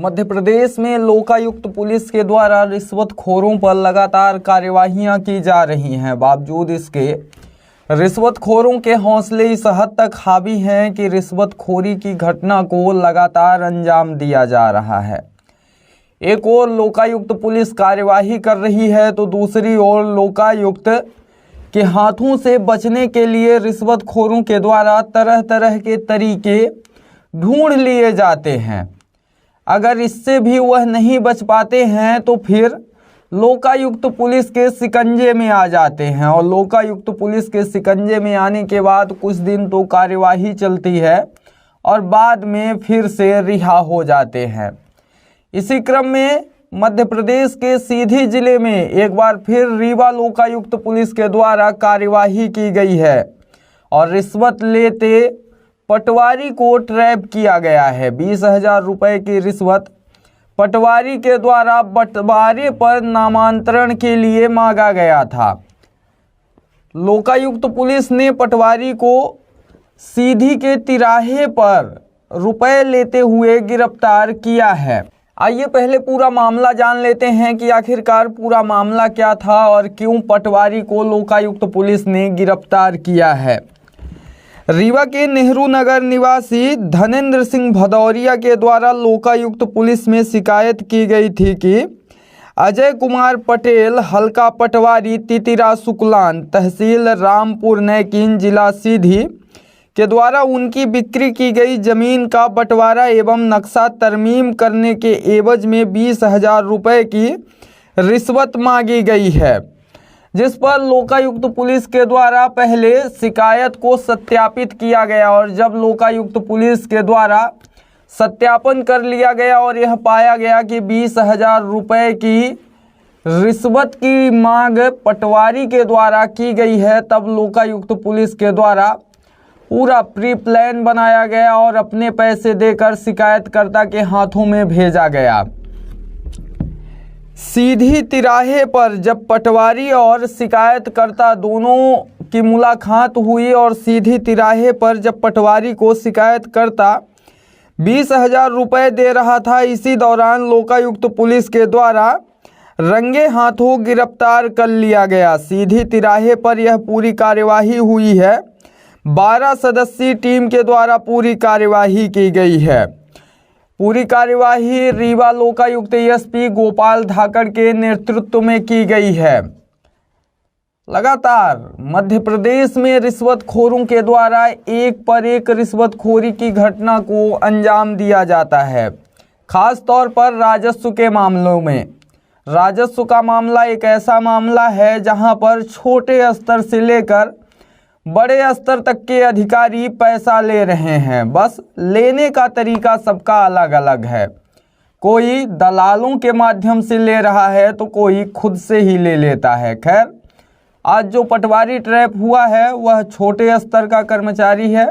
मध्य प्रदेश में लोकायुक्त पुलिस के द्वारा रिश्वतखोरों पर लगातार कार्यवाहियां की जा रही हैं। बावजूद इसके रिश्वतखोरों के हौसले इस हद तक हावी हैं कि रिश्वतखोरी की घटना को लगातार अंजाम दिया जा रहा है। एक ओर लोकायुक्त पुलिस कार्यवाही कर रही है तो दूसरी ओर लोकायुक्त के हाथों से बचने के लिए रिश्वतखोरों के द्वारा तरह तरह के तरीके ढूंढ लिए जाते हैं। अगर इससे भी वह नहीं बच पाते हैं तो फिर लोकायुक्त पुलिस के शिकंजे में आ जाते हैं और लोकायुक्त पुलिस के शिकंजे में आने के बाद कुछ दिन तो कार्यवाही चलती है और बाद में फिर से रिहा हो जाते हैं। इसी क्रम में मध्य प्रदेश के सीधी जिले में एक बार फिर रीवा लोकायुक्त पुलिस के द्वारा कार्यवाही की गई है और रिश्वत लेते पटवारी को ट्रैप किया गया है। 20,000 रुपये की रिश्वत पटवारी के द्वारा बंटवारे पर नामांतरण के लिए मांगा गया था। लोकायुक्त पुलिस ने पटवारी को सीधी के तिराहे पर रुपए लेते हुए गिरफ्तार किया है। आइए पहले पूरा मामला जान लेते हैं कि आखिरकार पूरा मामला क्या था और क्यों पटवारी को लोकायुक्त पुलिस ने गिरफ्तार किया है। रीवा के नेहरू नगर निवासी धनेंद्र सिंह भदौरिया के द्वारा लोकायुक्त पुलिस में शिकायत की गई थी कि अजय कुमार पटेल हल्का पटवारी तितिरा शुक्लान तहसील रामपुर नैकिन जिला सीधी के द्वारा उनकी बिक्री की गई जमीन का बंटवारा एवं नक्शा तरमीम करने के एवज में 20,000 रुपये की रिश्वत मांगी गई है, जिस पर लोकायुक्त पुलिस के द्वारा पहले शिकायत को सत्यापित किया गया और जब लोकायुक्त पुलिस के द्वारा सत्यापन कर लिया गया और यह पाया गया कि 20,000 रुपये की रिश्वत की मांग पटवारी के द्वारा की गई है, तब लोकायुक्त पुलिस के द्वारा पूरा प्री प्लान बनाया गया और अपने पैसे देकर शिकायतकर्ता के हाथों में भेजा गया। सीधी तिराहे पर जब पटवारी और शिकायतकर्ता दोनों की मुलाकात हुई और सीधी तिराहे पर जब पटवारी को शिकायतकर्ता 20,000 रुपये दे रहा था, इसी दौरान लोकायुक्त पुलिस के द्वारा रंगे हाथों गिरफ्तार कर लिया गया। सीधी तिराहे पर यह पूरी कार्यवाही हुई है। 12 सदस्यीय टीम के द्वारा पूरी कार्यवाही की गई है। पूरी कार्यवाही रीवा लोकायुक्त एसपी गोपाल धाकड़ के नेतृत्व में की गई है। लगातार मध्य प्रदेश में रिश्वतखोरों के द्वारा एक पर एक रिश्वतखोरी की घटना को अंजाम दिया जाता है, खास तौर पर राजस्व के मामलों में। राजस्व का मामला एक ऐसा मामला है जहां पर छोटे स्तर से लेकर बड़े स्तर तक के अधिकारी पैसा ले रहे हैं। बस लेने का तरीका सबका अलग अलग है। कोई दलालों के माध्यम से ले रहा है तो कोई खुद से ही ले लेता है। खैर, आज जो पटवारी ट्रैप हुआ है वह छोटे स्तर का कर्मचारी है,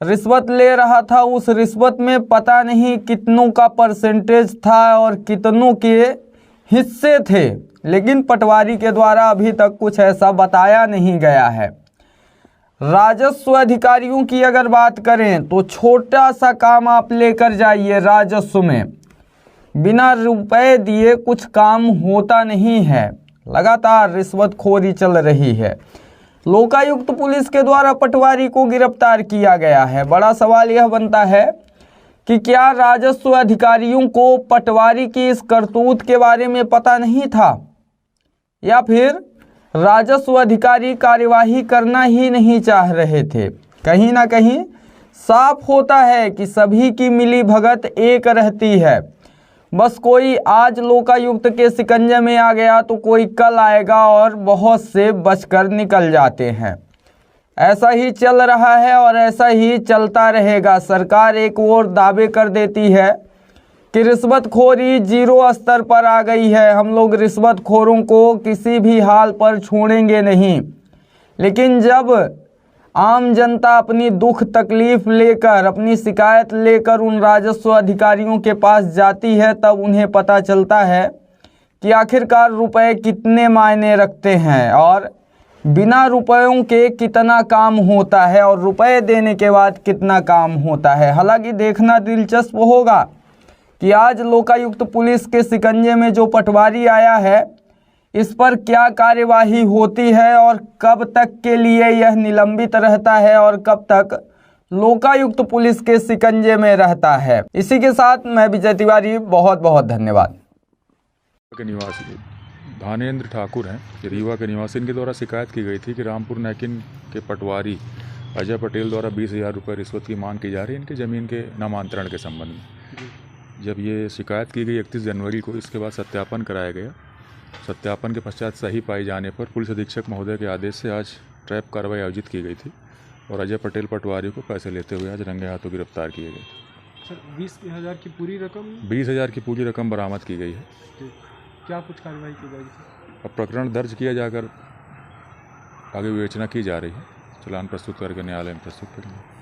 रिश्वत ले रहा था। उस रिश्वत में पता नहीं कितनों का परसेंटेज था और कितनों के हिस्से थे, लेकिन पटवारी के द्वारा अभी तक कुछ ऐसा बताया नहीं गया है। राजस्व अधिकारियों की अगर बात करें तो छोटा सा काम आप लेकर जाइए राजस्व में, बिना रुपए दिए कुछ काम होता नहीं है। लगातार रिश्वतखोरी चल रही है। लोकायुक्त पुलिस के द्वारा पटवारी को गिरफ्तार किया गया है। बड़ा सवाल यह बनता है कि क्या राजस्व अधिकारियों को पटवारी की इस करतूत के बारे में पता नहीं था, या फिर राजस्व अधिकारी कार्यवाही करना ही नहीं चाह रहे थे। कहीं ना कहीं साफ होता है कि सभी की मिली भगत एक रहती है। बस कोई आज लोकायुक्त के शिकंजे में आ गया तो कोई कल आएगा और बहुत से बचकर निकल जाते हैं। ऐसा ही चल रहा है और ऐसा ही चलता रहेगा। सरकार एक ओर दावे कर देती है कि रिश्वतखोरी 0 स्तर पर आ गई है, हम लोग रिश्वतखोरों को किसी भी हाल पर छोड़ेंगे नहीं, लेकिन जब आम जनता अपनी दुख तकलीफ लेकर, अपनी शिकायत लेकर उन राजस्व अधिकारियों के पास जाती है, तब उन्हें पता चलता है कि आखिरकार रुपए कितने मायने रखते हैं और बिना रुपयों के कितना काम होता है और रुपए देने के बाद कितना काम होता है। हालांकि देखना दिलचस्प होगा कि आज लोकायुक्त पुलिस के शिकंजे में जो पटवारी आया है, इस पर क्या कार्यवाही होती है और कब तक के लिए यह निलंबित रहता है और कब तक लोकायुक्त पुलिस के शिकंजे में रहता है। इसी के साथ मैं विजय तिवारी, बहुत बहुत धन्यवाद। के निवासी भानेंद्र ठाकुर हैं, ये रीवा के निवासी। इनके द्वारा शिकायत की गई थी कि रामपुर नैकिन के पटवारी अजय पटेल द्वारा 20,000 रुपये रिश्वत की मांग की जा रही है इनके ज़मीन के नामांतरण के संबंध में। जब ये शिकायत की गई 31 जनवरी को, इसके बाद सत्यापन कराया गया। सत्यापन के पश्चात सही पाए जाने पर पुलिस अधीक्षक महोदय के आदेश से आज ट्रैप कार्रवाई आयोजित की गई थी और अजय पटेल पटवारी को पैसे लेते हुए आज रंगे हाथों गिरफ्तार किए गए। सर 20,000 की पूरी रकम? 20,000 की पूरी रकम बरामद की गई है। क्या कुछ कार्रवाई की जाएगी? अब प्रकरण दर्ज किया जाकर आगे विवेचना की जा रही है। चालान प्रस्तुत करके न्यायालय में प्रस्तुत करेंगे।